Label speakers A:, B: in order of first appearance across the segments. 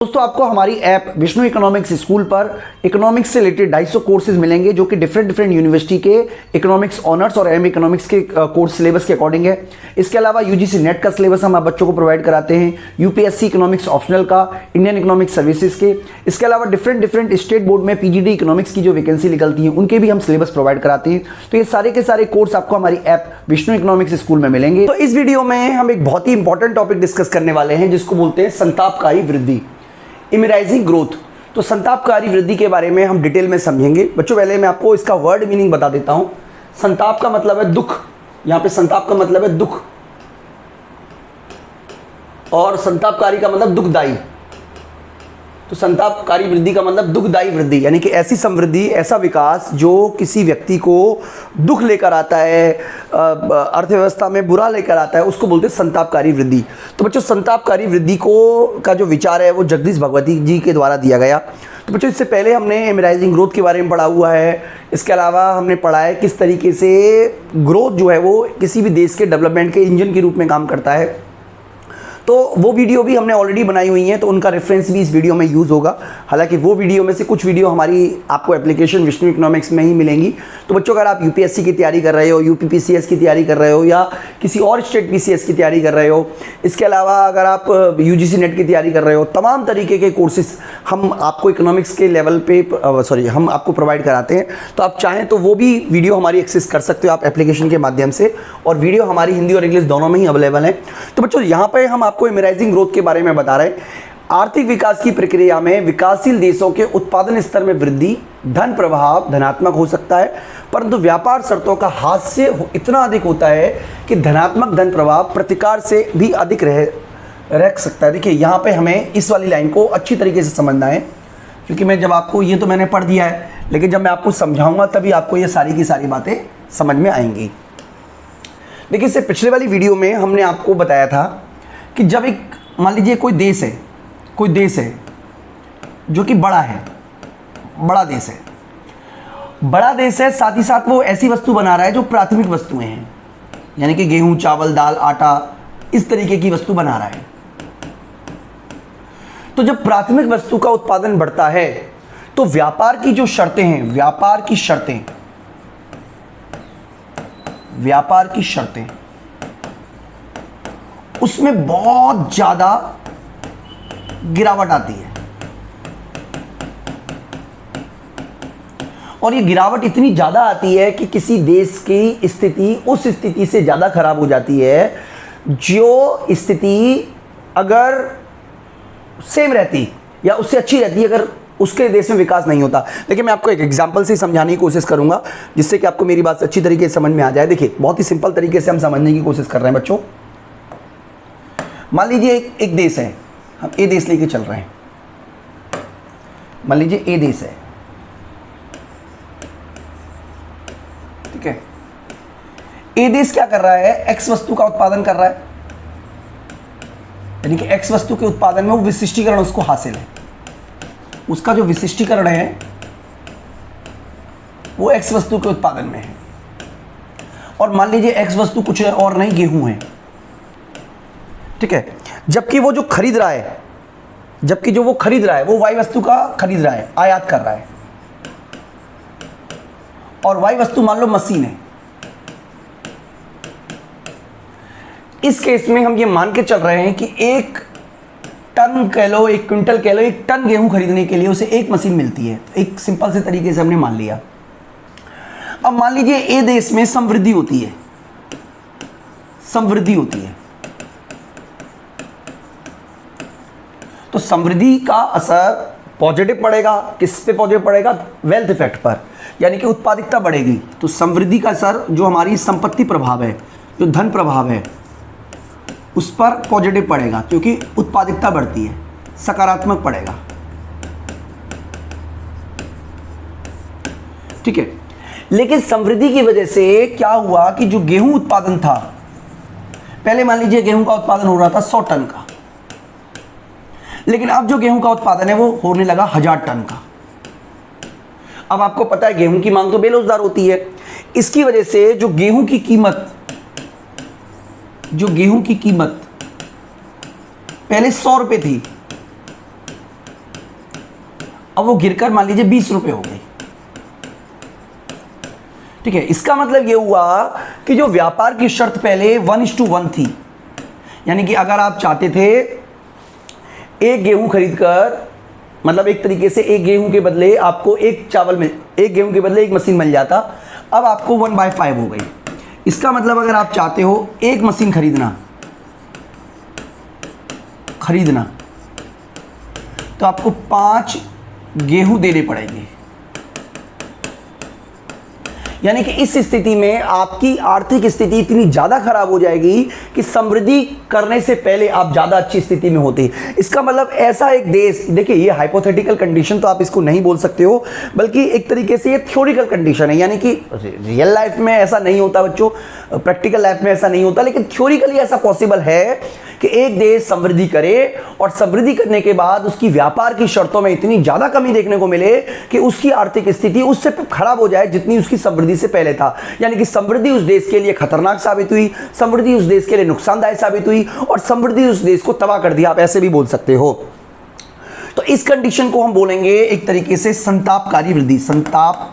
A: दोस्तों आपको हमारी ऐप विष्णु इकोनॉमिक्स स्कूल पर इकोनॉमिक्स से रिलेटेड 250 कोर्सेज मिलेंगे जो कि डिफरेंट यूनिवर्सिटी के इकोनॉमिक्स ऑनर्स और एम इकोनॉमिक्स के कोर्स सिलेबस के अकॉर्डिंग है। इसके अलावा यूजीसी नेट का सिलेबस हम आप बच्चों को प्रोवाइड कराते हैं, यूपीएससी इकोनॉमिक्स ऑप्शनल का, इंडियन इकोनॉमिक्स सर्विसेज के। इसके अलावा डिफरेंट स्टेट बोर्ड में पीजीडी इकोनॉमिक्स की जो वैकेंसी निकलती है उनके भी हम सिलेबस प्रोवाइड कराते हैं। तो ये सारे के सारे कोर्स आपको हमारी ऐप विष्णु इकोनॉमिक्स स्कूल में मिलेंगे। तो इस वीडियो में हम एक बहुत ही इंपॉर्टेंट टॉपिक डिस्कस करने वाले हैं जिसको बोलते हैं संतापकारी वृद्धि, इमराइजिंग ग्रोथ। तो संतापकारी वृद्धि के बारे में हम डिटेल में समझेंगे। बच्चों पहले मैं आपको इसका वर्ड मीनिंग बता देता हूं। संताप का मतलब है दुख, यहां पे संताप का मतलब है दुख, और संतापकारी का मतलब दुखदाई। तो संतापकारी वृद्धि का मतलब दुखदाई वृद्धि, यानी कि ऐसी समृद्धि, ऐसा विकास जो किसी व्यक्ति को दुख लेकर आता है, अर्थव्यवस्था में बुरा लेकर आता है, उसको बोलते हैं संतापकारी वृद्धि। तो बच्चों संतापकारी वृद्धि का जो विचार है वो जगदीश भगवती जी के द्वारा दिया गया। तो बच्चों इससे पहले हमने इमराइजिंग ग्रोथ के बारे में पढ़ा हुआ है। इसके अलावा हमने पढ़ा है किस तरीके से ग्रोथ जो है वो किसी भी देश के डेवलपमेंट के इंजन के रूप में काम करता है। तो वो वीडियो भी हमने ऑलरेडी बनाई हुई हैं, तो उनका रेफरेंस भी इस वीडियो में यूज़ होगा। हालांकि वो वीडियो में से कुछ वीडियो हमारी आपको एप्लीकेशन विष्णु इकोनॉमिक्स में ही मिलेंगी। तो बच्चों अगर आप यूपीएससी की तैयारी कर रहे हो, यूपीपीसीएस की तैयारी कर रहे हो, या किसी और स्टेट पीसीएस की तैयारी कर रहे हो, इसके अलावा अगर आप यूजीसी नेट की तैयारी कर रहे हो, तमाम तरीके के कोर्सेज हम आपको इकोनॉमिक्स के लेवल पे हम आपको प्रोवाइड कराते हैं। तो आप चाहें तो वो भी वीडियो हमारी एक्सेस कर सकते हो आप एप्लीकेशन के माध्यम से, और वीडियो हमारी हिंदी और इंग्लिश दोनों में ही अवेलेबल है। तो बच्चों यहाँ पर हम आपको इमराइजिंग ग्रोथ के बारे में बता रहे हैं। आर्थिक विकास की प्रक्रिया में विकासशील देशों के उत्पादन स्तर में वृद्धि, धन प्रभाव धनात्मक हो सकता है, परंतु व्यापार शर्तों का हास्य इतना अधिक होता है कि धनात्मक धन प्रभाव प्रतिकार से भी अधिक रह सकता है। देखिए यहाँ पे हमें इस वाली लाइन को अच्छी तरीके से समझना है, क्योंकि मैं जब आपको, ये तो मैंने पढ़ दिया है, लेकिन जब मैं आपको समझाऊंगा तभी आपको ये सारी की सारी बातें समझ में आएंगी। देखिए इससे पिछले वाली वीडियो में हमने आपको बताया था कि जब एक, मान लीजिए कोई देश है जो कि बड़ा देश है, साथ ही साथ वो ऐसी वस्तु बना रहा है जो प्राथमिक वस्तुएं हैं, यानी कि गेहूं, चावल, दाल, आटा, इस तरीके की वस्तु बना रहा है। तो जब प्राथमिक वस्तु का उत्पादन बढ़ता है तो व्यापार की जो शर्तें हैं, व्यापार की शर्तें उसमें बहुत ज्यादा गिरावट आती है, और ये गिरावट इतनी ज्यादा आती है कि किसी देश की स्थिति उस स्थिति से ज्यादा खराब हो जाती है जो स्थिति अगर सेम रहती या उससे अच्छी रहती अगर उसके देश में विकास नहीं होता। देखिए मैं आपको एक एग्जांपल से समझाने की कोशिश करूंगा जिससे कि आपको मेरी बात अच्छी तरीके से समझ में आ जाए। देखिए बहुत ही सिंपल तरीके से हम समझने की कोशिश कर रहे हैं बच्चों। मान लीजिए एक देश है, हम ए देश लेके चल रहे हैं। मान लीजिए ए देश है, ठीक है। ए देश क्या कर रहा है, एक्स वस्तु का उत्पादन कर रहा है, यानी कि एक्स वस्तु के उत्पादन में वो विशिष्टीकरण उसको हासिल है। उसका जो विशिष्टीकरण है वो एक्स वस्तु के उत्पादन में है। और मान लीजिए एक्स वस्तु कुछ और नहीं, गेहूं है, ठीक है। जबकि वो जो खरीद रहा है वो वाई वस्तु का खरीद रहा है, आयात कर रहा है, और वाई वस्तु मान लो मशीन है। इस केस में हम ये मान के चल रहे हैं कि एक टन कह लो, एक क्विंटल कह लो, एक टन गेहूं खरीदने के लिए उसे एक मशीन मिलती है। एक सिंपल से तरीके से हमने मान लिया। अब मान लीजिए ए देश में समृद्धि होती है, तो समृद्धि का असर पॉजिटिव पड़ेगा, किस पे पॉजिटिव पड़ेगा, वेल्थ इफेक्ट पर, यानी कि उत्पादकता बढ़ेगी। तो समृद्धि का असर जो हमारी संपत्ति प्रभाव है, जो धन प्रभाव है, उस पर पॉजिटिव पड़ेगा क्योंकि उत्पादकता बढ़ती है, सकारात्मक पड़ेगा, ठीक है। लेकिन समृद्धि की वजह से क्या हुआ कि जो गेहूं उत्पादन था, पहले मान लीजिए गेहूं का उत्पादन हो रहा था 100 टन का, लेकिन अब जो गेहूं का उत्पादन है वो होने लगा 1000 टन का। अब आपको पता है गेहूं की मांग तो बेरोजगार होती है, इसकी वजह से जो गेहूं की कीमत पहले 100 रुपये थी, अब वो गिरकर मान लीजिए 20 रुपए हो गई। ठीक है, इसका मतलब ये हुआ कि जो व्यापार की शर्त पहले 1:1 थी, यानी कि अगर आप चाहते थे एक गेहूं खरीदकर, मतलब एक तरीके से एक गेहूं के बदले आपको एक गेहूं के बदले एक मशीन मिल जाता, अब आपको 1/5 हो गई। इसका मतलब अगर आप चाहते हो एक मशीन खरीदना तो आपको 5 गेहूं देने पड़ेंगे। यानी कि इस स्थिति में आपकी आर्थिक स्थिति इतनी ज़्यादा खराब हो जाएगी कि समृद्धि करने से पहले आप ज़्यादा अच्छी स्थिति में होते। इसका मतलब ऐसा एक देश, देखिए ये हाइपोथेटिकल कंडीशन तो आप इसको नहीं बोल सकते हो, बल्कि एक तरीके से ये थ्योरिकल कंडीशन है, यानी कि रियल लाइफ में ऐसा नहीं होता बच्चों, प्रैक्टिकल लाइफ में ऐसा नहीं होता, लेकिन थ्योरिकली ऐसा पॉसिबल है कि एक देश समृद्धि करे और समृद्धि करने के बाद उसकी व्यापार की शर्तों में इतनी ज़्यादा कमी देखने को मिले कि उसकी आर्थिक स्थिति उससे खराब हो जाए जितनी उसकी समृद्धि से पहले था। यानी कि समृद्धि उस देश के लिए खतरनाक साबित हुई, समृद्धि उस देश के लिए नुकसानदायक साबित हुई और समृद्धि उस देश को तबाह कर दिया, आप ऐसे भी बोल सकते हो। तो इस कंडीशन को हम बोलेंगे एक तरीके से संतापकारी वृद्धि, संतापकारी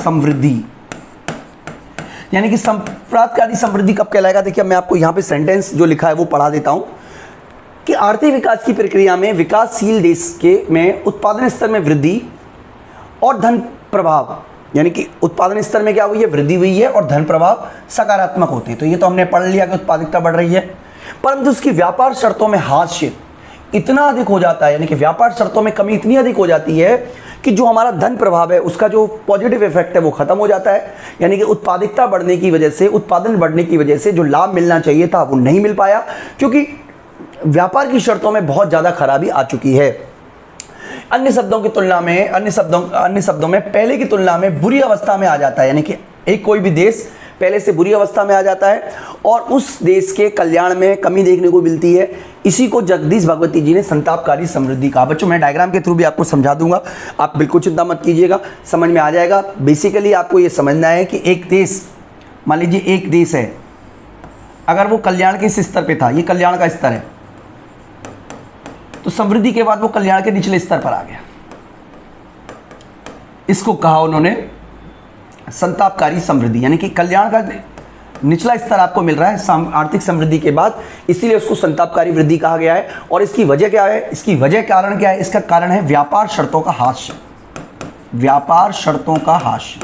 A: समृद्धि। यानी कि संप्रातकारी समृद्धि कब कहलाएगा? देखिए मैं आपको यहां पे सेंटेंस जो लिखा है वो पढ़ा देता हूं कि आर्थिक विकास की प्रक्रिया में विकासशील देश के में उत्पादन स्तर में वृद्धि और धन प्रभाव, यानी कि उत्पादन स्तर में क्या हुई है? वृद्धि हुई है और धन प्रभाव सकारात्मक होते हैं। तो ये तो हमने पढ़ लिया कि उत्पादकता बढ़ रही है, परंतु उसकी व्यापार शर्तों में हास्य इतना अधिक हो जाता है, यानी कि व्यापार शर्तों में कमी इतनी अधिक हो जाती है कि जो हमारा धन प्रभाव है उसका जो पॉजिटिव इफेक्ट है वो खत्म हो जाता है। यानी कि उत्पादकता बढ़ने की वजह से, उत्पादन बढ़ने की वजह से जो लाभ मिलना चाहिए था वो नहीं मिल पाया, क्योंकि व्यापार की शर्तों में बहुत ज़्यादा खराबी आ चुकी है। अन्य शब्दों में पहले की तुलना में बुरी अवस्था में आ जाता है, यानी कि एक कोई भी देश पहले से बुरी अवस्था में आ जाता है और उस देश के कल्याण में कमी देखने को मिलती है। इसी को जगदीश भगवती जी ने संतापकारी समृद्धि कहा। बच्चों मैं डायग्राम के थ्रू भी आपको समझा दूंगा, आप बिल्कुल चिंता मत कीजिएगा, समझ में आ जाएगा। बेसिकली आपको ये समझना है कि एक देश, मान लीजिए एक देश है, अगर वो कल्याण के इस स्तर पे था, ये कल्याण का स्तर है, तो समृद्धि के बाद वो कल्याण के निचले स्तर पर आ गया। इसको कहा उन्होंने संतापकारी समृद्धि, यानी कि कल्याण का निचला स्तर आपको मिल रहा है आर्थिक समृद्धि के बाद, इसीलिए उसको संतापकारी वृद्धि कहा गया है। और इसकी वजह क्या है? इसकी वजह कारण क्या है? इसका कारण है व्यापार शर्तों का हास्य, व्यापार शर्तों का हास्य।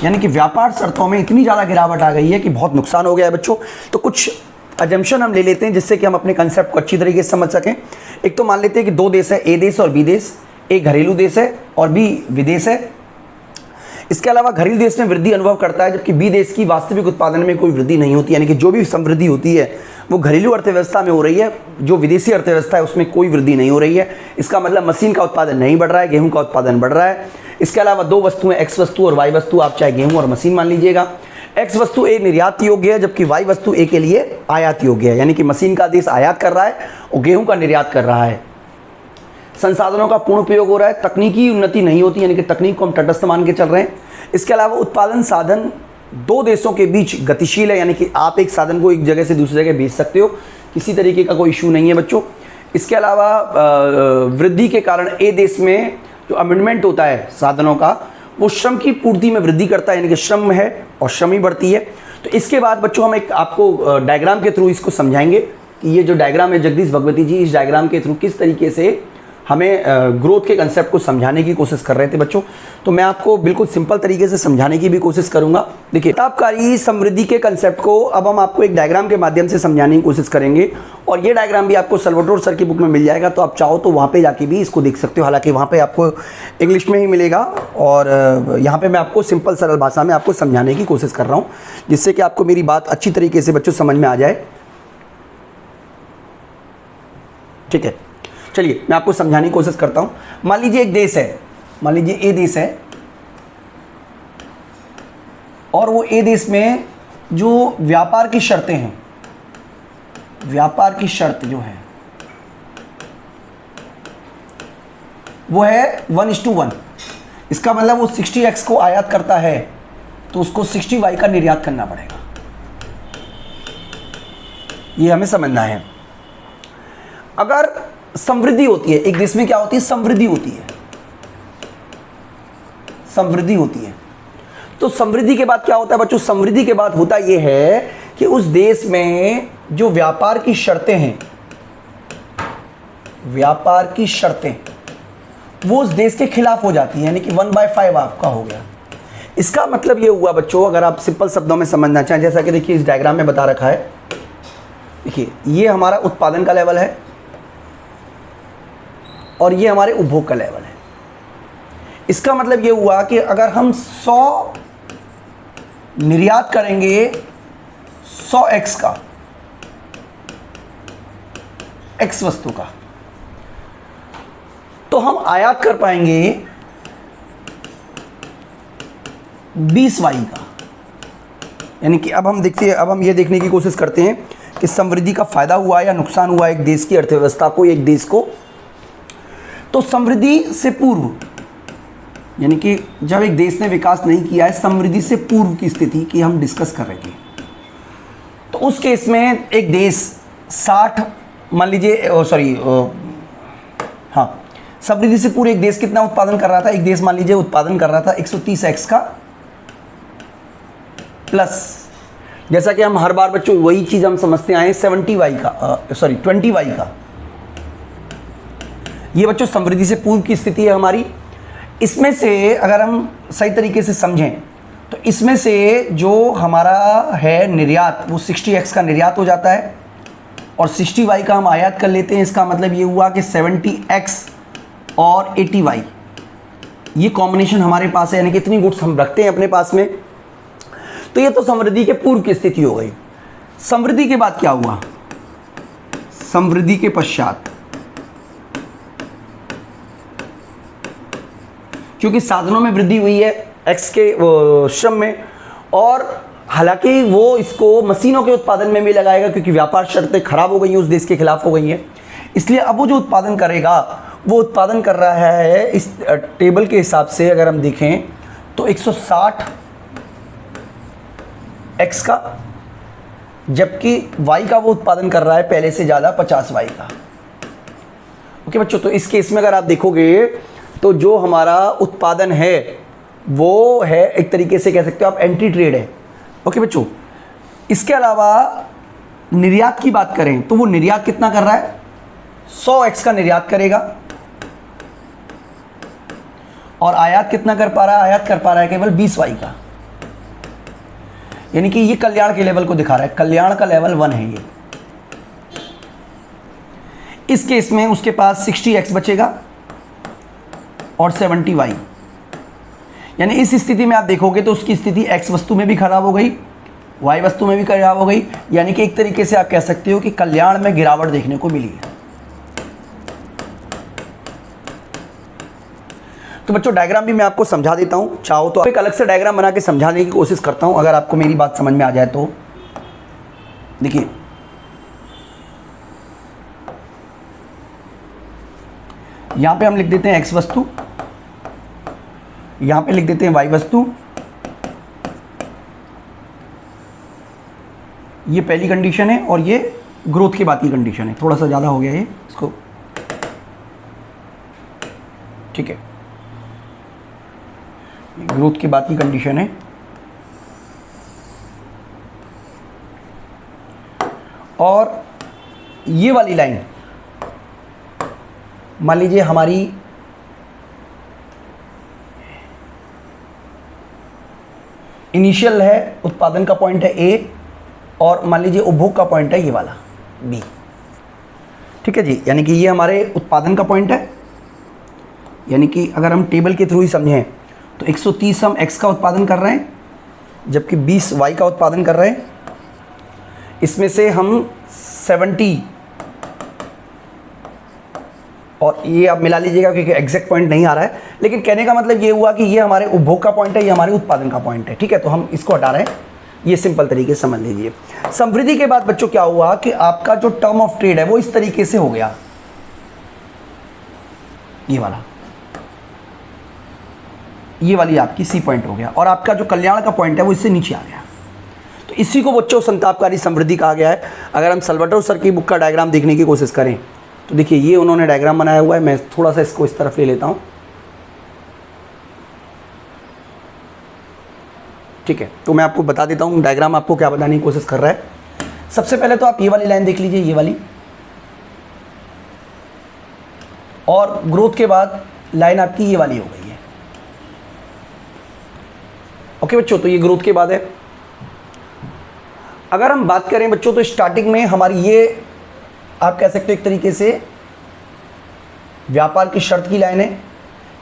A: यानी कि व्यापार शर्तों में इतनी ज़्यादा गिरावट आ गई है कि बहुत नुकसान हो गया है बच्चों। तो कुछ अजम्पशन हम ले लेते हैं जिससे कि हम अपने कंसेप्ट को अच्छी तरीके से समझ सकें। एक तो मान लेते हैं कि दो देश है, ए देश और बी देश, ए घरेलू देश है और बी विदेश है। इसके अलावा घरेलू देश में वृद्धि अनुभव करता है, जबकि बी देश की वास्तविक उत्पादन में कोई वृद्धि नहीं होती, यानी कि जो भी समृद्धि होती है वो घरेलू अर्थव्यवस्था में हो रही है, जो विदेशी अर्थव्यवस्था है उसमें कोई वृद्धि नहीं हो रही है। इसका मतलब मशीन का उत्पादन नहीं बढ़ रहा है, गेहूं का उत्पादन बढ़ रहा है। इसके अलावा दो वस्तुएं, एक्स वस्तु और वाई वस्तु, आप चाहे गेहूं और मशीन मान लीजिएगा। एक्स वस्तु ए निर्यात योग्य है, जबकि वाई वस्तु ए के लिए आयात योग्य है, यानी कि मशीन का देश आयात कर रहा है और गेहूं का निर्यात कर रहा है। संसाधनों का पूर्ण उपयोग हो रहा है, तकनीकी उन्नति नहीं होती, यानी कि तकनीक को हम तटस्थ मान के चल रहे हैं। इसके अलावा उत्पादन साधन दो देशों के बीच गतिशील है, यानी कि आप एक साधन को एक जगह से दूसरी जगह भेज सकते हो, किसी तरीके का कोई इशू नहीं है बच्चों। इसके अलावा वृद्धि के कारण ए देश में जो अमेंडमेंट होता है साधनों का, वो श्रम की पूर्ति में वृद्धि करता है, यानी कि श्रम है और श्रम ही बढ़ती है। तो इसके बाद बच्चों हम एक आपको डायग्राम के थ्रू इसको समझाएंगे कि ये जो डायग्राम है जगदीश भगवती जी इस डायग्राम के थ्रू किस तरीके से हमें ग्रोथ के कंसेप्ट को समझाने की कोशिश कर रहे थे बच्चों। तो मैं आपको बिल्कुल सिंपल तरीके से समझाने की भी कोशिश करूंगा। देखिए संतापकारी समृद्धि के कंसेप्ट को अब हम आपको एक डायग्राम के माध्यम से समझाने की कोशिश करेंगे और ये डायग्राम भी आपको सल्वाडोर सर की बुक में मिल जाएगा, तो आप चाहो तो वहाँ पे जाके भी इसको देख सकते हो। हालांकि वहाँ पे आपको इंग्लिश में ही मिलेगा और यहाँ पे मैं आपको सिंपल सरल भाषा में आपको समझाने की कोशिश कर रहा हूँ, जिससे कि आपको मेरी बात अच्छी तरीके से बच्चों समझ में आ जाए। ठीक है, चलिए मैं आपको समझाने की कोशिश करता हूं। मान लीजिए एक देश है, मान लीजिए ए देश है और वो ए देश में जो व्यापार की शर्तें हैं, व्यापार की शर्त जो है वो है 1:1। इसका मतलब वो 60x को आयात करता है तो उसको 60y का निर्यात करना पड़ेगा, ये हमें समझना है। अगर समृद्धि होती है एक देश में, क्या होती है? समृद्धि होती है, समृद्धि होती है। तो समृद्धि के बाद क्या होता है बच्चों? समृद्धि के बाद होता यह है कि उस देश में जो व्यापार की शर्तें हैं, व्यापार की शर्तें वो उस देश के खिलाफ हो जाती है, यानी कि 1/5 आपका हो गया। इसका मतलब ये हुआ बच्चों, अगर आप सिंपल शब्दों में समझना चाहें, जैसा कि देखिए इस डायग्राम में बता रखा है, देखिए ये हमारा उत्पादन का लेवल है और ये हमारे उपभोग का लेवल है। इसका मतलब ये हुआ कि अगर हम 100 निर्यात करेंगे 100x का, x वस्तु का, तो हम आयात कर पाएंगे 20y का। यानी कि अब हम देखते हैं, अब हम ये देखने की कोशिश करते हैं कि समृद्धि का फायदा हुआ या नुकसान हुआ एक देश की अर्थव्यवस्था को, एक देश को। तो समृद्धि से पूर्व, यानी कि जब एक देश ने विकास नहीं किया है, समृद्धि से पूर्व की स्थिति की हम डिस्कस कर रहे हैं, तो उस केस में एक देश 60, मान लीजिए हाँ, समृद्धि से पूर्व एक देश कितना उत्पादन कर रहा था? एक देश मान लीजिए उत्पादन कर रहा था 130x का प्लस, जैसा कि हम हर बार बच्चों वही चीज़ हम समझते आए 20y का। ये बच्चों समृद्धि से पूर्व की स्थिति है हमारी। इसमें से अगर हम सही तरीके से समझें तो इसमें से जो हमारा है निर्यात, वो 60x का निर्यात हो जाता है और 60y का हम आयात कर लेते हैं। इसका मतलब ये हुआ कि 70x और 80y, ये कॉम्बिनेशन हमारे पास है, यानी कि इतनी गुड्स हम रखते हैं अपने पास में। तो ये तो समृद्धि के पूर्व की स्थिति हो गई। समृद्धि के बाद क्या हुआ? समृद्धि के पश्चात, क्योंकि साधनों में वृद्धि हुई है एक्स के श्रम में, और हालांकि वो इसको मशीनों के उत्पादन में भी लगाएगा, क्योंकि व्यापार शर्तें खराब हो गई हैं, उस देश के खिलाफ हो गई हैं। इसलिए अब वो जो उत्पादन करेगा, वो उत्पादन कर रहा है इस टेबल के हिसाब से अगर हम देखें तो 160 एक्स का, जबकि वाई का वो उत्पादन कर रहा है पहले से ज़्यादा 50 वाई का। ओके बच्चों, तो इस केस में अगर आप देखोगे तो जो हमारा उत्पादन है वो है, एक तरीके से कह सकते हो आप, एंटी ट्रेड है। ओके बच्चों, इसके अलावा निर्यात की बात करें तो वो निर्यात कितना कर रहा है? 100x का निर्यात करेगा, और आयात कितना कर पा रहा है? आयात कर पा रहा है केवल 20y का। यानी कि ये कल्याण के लेवल को दिखा रहा है, कल्याण का लेवल 1 है ये। इस केस में उसके पास 60x बचेगा और 70y, यानी इस स्थिति में आप देखोगे तो उसकी स्थिति x वस्तु में भी खराब हो गई, y वस्तु में भी खराब हो गई, यानी कि एक तरीके से आप कह सकते हो कि कल्याण में गिरावट देखने को मिली है। तो बच्चों डायग्राम भी मैं आपको समझा देता हूं, चाहो तो एक अलग से डायग्राम बना के समझाने की कोशिश करता हूं, अगर आपको मेरी बात समझ में आ जाए तो। देखिए यहां पे हम लिख देते हैं x वस्तु, यहां पे लिख देते हैं y वस्तु। ये पहली कंडीशन है और ये ग्रोथ के बाद की कंडीशन है। थोड़ा सा ज़्यादा हो गया ये, इसको ठीक है, ग्रोथ के बाद की कंडीशन है। और ये वाली लाइन मान लीजिए हमारी इनिशियल है, उत्पादन का पॉइंट है A, और मान लीजिए उपभोग का पॉइंट है ये वाला B। ठीक है जी, यानी कि ये हमारे उत्पादन का पॉइंट है। यानी कि अगर हम टेबल के थ्रू ही समझें तो 130 हम x का उत्पादन कर रहे हैं, जबकि 20 y का उत्पादन कर रहे हैं। इसमें से हम 70, और ये आप मिला लीजिएगा क्योंकि एग्जैक्ट पॉइंट नहीं आ रहा है, लेकिन कहने का मतलब ये हुआ कि ये हमारे उपभोग का पॉइंट है, ये हमारे उत्पादन का पॉइंट है। ठीक है, तो हम इसको हटा रहे हैं, ये सिंपल तरीके से समझ लीजिए। समृद्धि के बाद बच्चों क्या हुआ कि आपका जो टर्म ऑफ ट्रेड है वो इस तरीके से हो गया, ये वाला, ये वाली आपकी सी पॉइंट हो गया, और आपका जो कल्याण का पॉइंट है वो इससे नीचे आ गया। तो इसी को बच्चों संतापकारी समृद्धि कहा गया है। अगर हम सल्वाटोर सर की बुक का डायग्राम देखने की कोशिश करें तो देखिए ये उन्होंने डायग्राम बनाया हुआ है, मैं थोड़ा सा इसको इस तरफ ले लेता हूँ, ठीक है। तो मैं आपको बता देता हूँ डायग्राम आपको क्या बताने की कोशिश कर रहा है। सबसे पहले तो आप ये वाली लाइन देख लीजिए, ये वाली, और ग्रोथ के बाद लाइन आपकी ये वाली हो गई है। ओके बच्चों, तो ये ग्रोथ के बाद है। अगर हम बात करें बच्चों तो स्टार्टिंग में हमारी ये आप कह सकते हो एक तरीके से व्यापार की शर्त की लाइन है,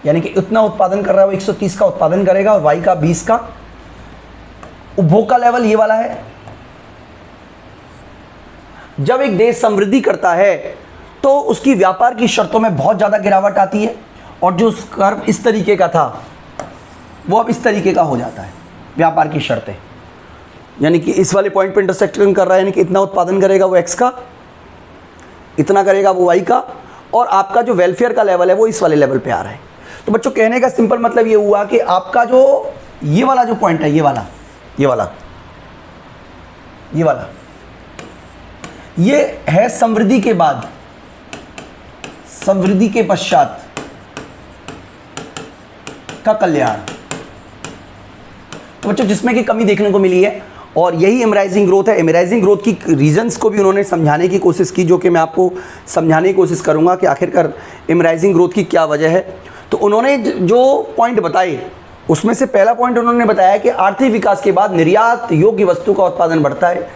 A: यानी कि इतना उत्पादन कर रहा है वो 130 का उत्पादन करेगा और वाई का 20 का। उपभोग का लेवल ये वाला है। जब एक देश समृद्धि करता है तो उसकी व्यापार की शर्तों में बहुत ज़्यादा गिरावट आती है, और जो कर्व इस तरीके का था वो अब इस तरीके का हो जाता है। व्यापार की शर्तें यानी कि इस वाले पॉइंट पे इंटरसेक्शन कर रहा है, यानी कि इतना उत्पादन करेगा वो एक्स का, इतना करेगा वो वाई का, और आपका जो वेलफेयर का लेवल है वो इस वाले लेवल पे आ रहा है। तो बच्चों कहने का सिंपल मतलब ये हुआ कि आपका जो ये वाला जो पॉइंट है, ये वाला ये है समृद्धि के बाद, समृद्धि के पश्चात का कल्याण। तो बच्चों जिसमें कि कमी देखने को मिली है, और यही इमराइजिंग ग्रोथ है। इमराइजिंग ग्रोथ की रीजंस को भी उन्होंने समझाने की कोशिश की, जो कि मैं आपको समझाने की कोशिश करूंगा कि आखिरकार इमराइजिंग ग्रोथ की क्या वजह है। तो उन्होंने जो पॉइंट बताए उसमें से पहला पॉइंट उन्होंने बताया कि आर्थिक विकास के बाद निर्यात योग्य वस्तु का उत्पादन बढ़ता है।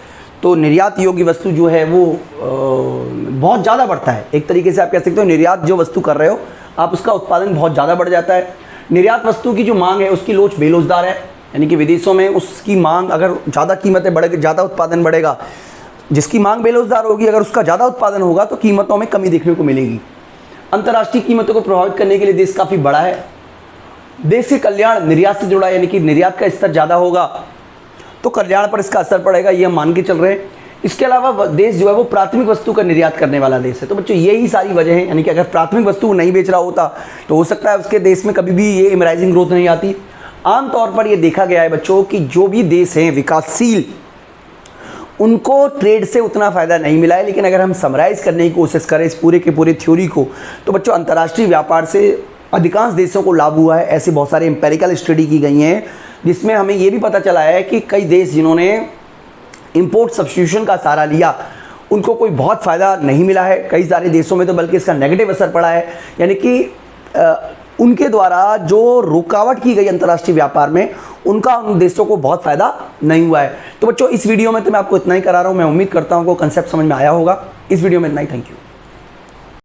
A: तो निर्यात योग्य वस्तु जो है वो बहुत ज़्यादा बढ़ता है। एक तरीके से आप कह सकते हो निर्यात जो वस्तु कर रहे हो आप उसका उत्पादन बहुत ज़्यादा बढ़ जाता है। निर्यात वस्तु की जो मांग है उसकी लोच बेरोजगार है, यानी कि विदेशों में उसकी मांग अगर ज़्यादा कीमतें बढ़ेगी, ज़्यादा उत्पादन बढ़ेगा, जिसकी मांग बेरोजगार होगी अगर उसका ज़्यादा उत्पादन होगा तो कीमतों में कमी देखने को मिलेगी। अंतर्राष्ट्रीय कीमतों को प्रभावित करने के लिए देश काफ़ी बड़ा है। देश के कल्याण निर्यात से जुड़ा है, यानी कि निर्यात का स्तर ज़्यादा होगा तो कल्याण पर इसका असर पड़ेगा, ये हम मान के चल रहे हैं। इसके अलावा देश जो है वो प्राथमिक वस्तु का निर्यात करने वाला देश है। तो बच्चों यही सारी वजह है, यानी कि अगर प्राथमिक वस्तु नहीं बेच रहा होता तो हो सकता है उसके देश में कभी भी ये इमराइजिंग ग्रोथ नहीं आती। आमतौर पर ये देखा गया है बच्चों कि जो भी देश हैं विकासशील उनको ट्रेड से उतना फ़ायदा नहीं मिला है। लेकिन अगर हम समराइज़ करने की कोशिश करें इस पूरे के पूरे थ्योरी को, तो बच्चों अंतर्राष्ट्रीय व्यापार से अधिकांश देशों को लाभ हुआ है। ऐसे बहुत सारे एम्पेरिकल स्टडी की गई हैं जिसमें हमें ये भी पता चला है कि कई देश जिन्होंने इंपोर्ट सब्स्टिट्यूशन का सहारा लिया उनको कोई बहुत फ़ायदा नहीं मिला है। कई सारे देशों में तो बल्कि इसका नेगेटिव असर पड़ा है, यानी कि उनके द्वारा जो रुकावट की गई अंतर्राष्ट्रीय व्यापार में उनका उन देशों को बहुत फ़ायदा नहीं हुआ है। तो बच्चों इस वीडियो में तो मैं आपको इतना ही करा रहा हूँ। मैं उम्मीद करता हूँ को कंसेप्ट समझ में आया होगा। इस वीडियो में इतना ही। Thank you.